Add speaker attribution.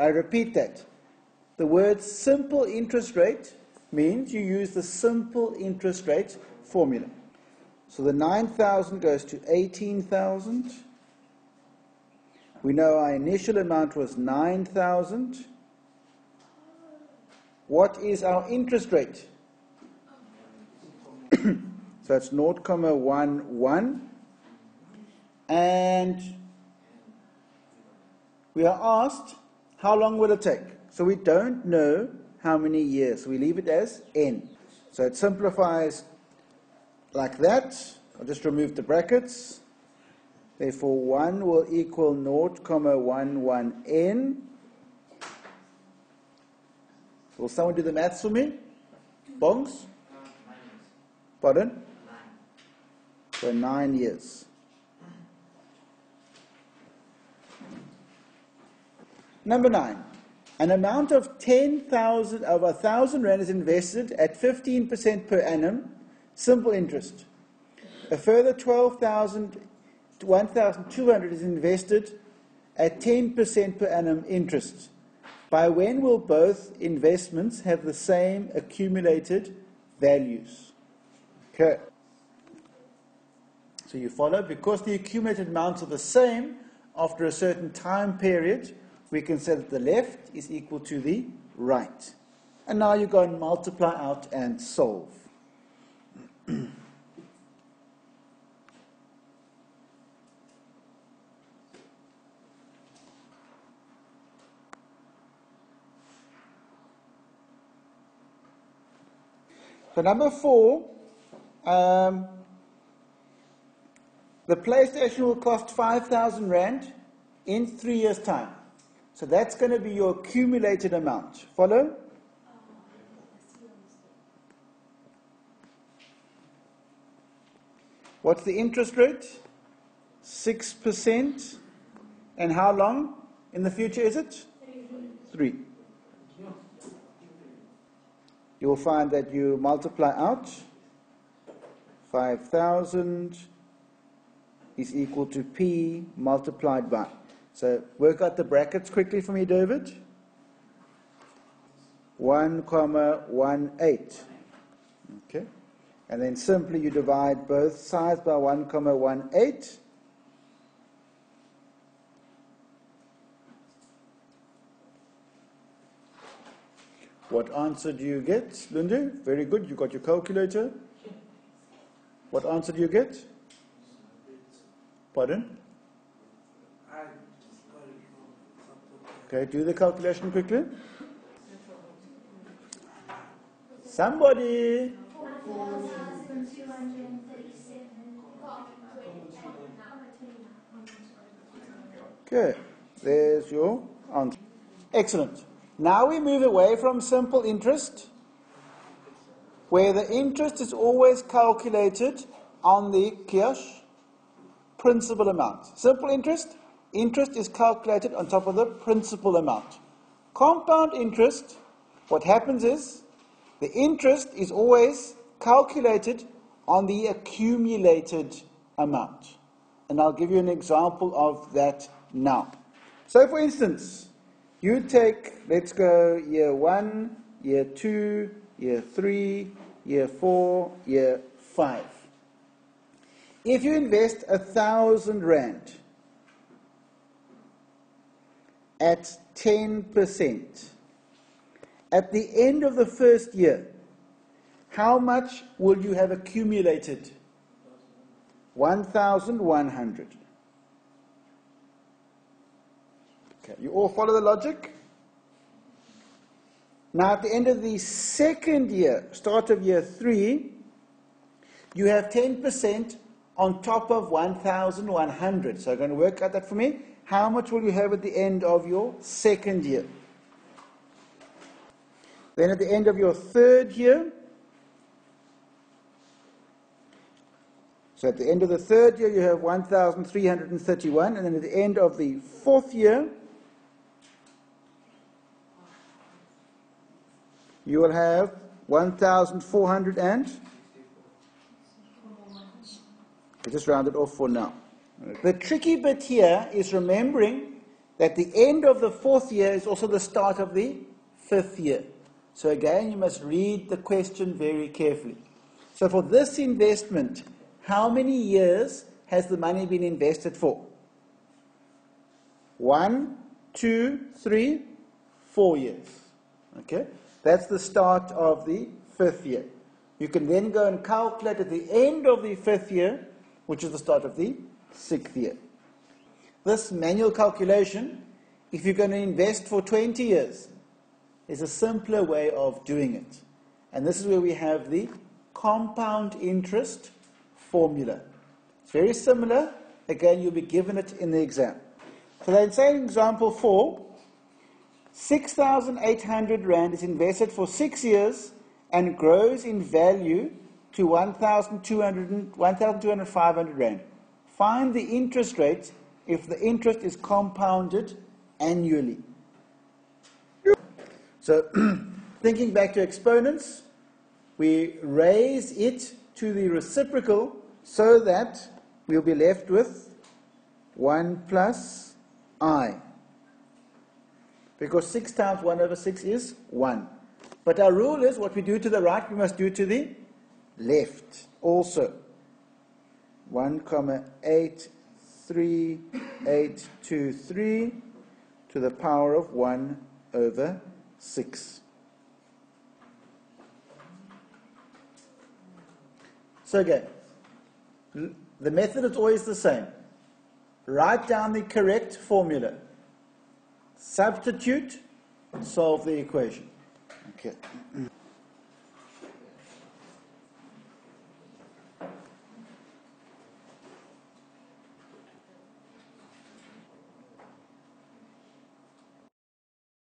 Speaker 1: I repeat that. The word simple interest rate means you use the simple interest rate formula. So the 9,000 goes to 18,000. We know our initial amount was 9,000. What is our interest rate? So it's 0.11. And we are asked, how long will it take? So we don't know how many years. So we leave it as n. So it simplifies like that. I'll just remove the brackets. Therefore, 1 will equal 0.11n. Will someone do the maths for me? Bongs? Pardon? So 9 years. Number 9. An amount of 1,000 rand is invested at 15% per annum, simple interest. A further 1,200 is invested at 10% per annum interest. By when will both investments have the same accumulated values? Okay. So you follow, because the accumulated amounts are the same after a certain time period, we can say that the left is equal to the right. And now you go and multiply out and solve. So number 4, the PlayStation will cost 5,000 rand in 3 years' time. So that's going to be your accumulated amount. Follow? What's the interest rate? 6%. And how long in the future is it? 3. You will find that you multiply out. 5,000 is equal to P multiplied by. So work out the brackets quickly for me, David. 1,18. Okay. And then simply you divide both sides by 1,18. What answer do you get, Lunde? Very good. You got your calculator. What answer do you get? Pardon? Okay, do the calculation quickly. Somebody.
Speaker 2: 4,237.
Speaker 1: Okay, there's your answer. Excellent. Now we move away from simple interest, where the interest is always calculated on the kiosk principal amount. Simple interest. Interest is calculated on top of the principal amount. Compound interest, what happens is, the interest is always calculated on the accumulated amount. And I'll give you an example of that now. So for instance, you take, let's go year 1, year 2, year 3, year 4, year 5. If you invest 1,000 rand, at 10%. At the end of the first year, how much will you have accumulated? 1,100. Okay, you all follow the logic? Now at the end of the second year, start of year 3, you have 10% on top of 1,100. So I'm going to work out that for me. How much will you have at the end of your second year? Then at the end of your third year, so at the end of the third year you have 1,331, and then at the end of the fourth year, you will have 1,400 and... Just round it off for now. The tricky bit here is remembering that the end of the 4th year is also the start of the 5th year. So again, you must read the question very carefully. So for this investment, how many years has the money been invested for? 1, 2, 3, 4 years. Okay? That's the start of the 5th year. You can then go and calculate at the end of the 5th year, which is the start of the 6th year. This manual calculation, if you're going to invest for 20 years, is a simpler way of doing it. And this is where we have the compound interest formula. It's very similar. Again, you'll be given it in the exam. So then say in example 4, 6,800 Rand is invested for 6 years and grows in value to 1,200 Rand. Find the interest rate if the interest is compounded annually. So, thinking back to exponents, we raise it to the reciprocal so that we'll be left with 1 plus I. Because 6 times 1 over 6 is 1. But our rule is what we do to the right, we must do to the left also. 1,83823 to the power of 1 over 6. So again, the method is always the same. Write down the correct formula. Substitute, solve the equation. Okay.